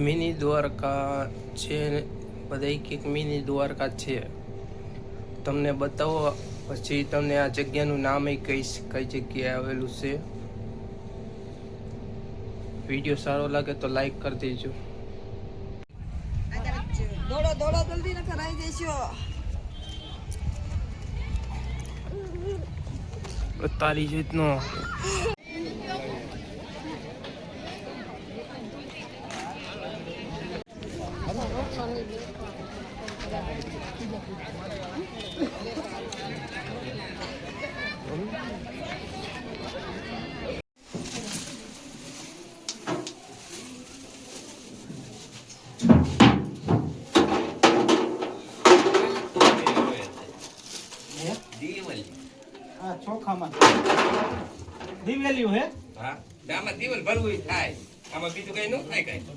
Mini Dwarka છે, બધા એક મિની દ્વારકા છે. તમને બતાવો પછી તમને આ જગ્યાનું નામ કહીશ, કઈ જગ્યાએ આવેલું છે. વિડીયો સારો લાગે તો લાઈક કરી દેજો. દોડો દોડો જલ્દી ન કરાઈ દેશો. તારી રીતનો ચોખામાં દિવેલ્યું હે. હા, આમાં દિવેલ ભરવું થાય, આમાં બીજું કઈ ન થાય કઈ.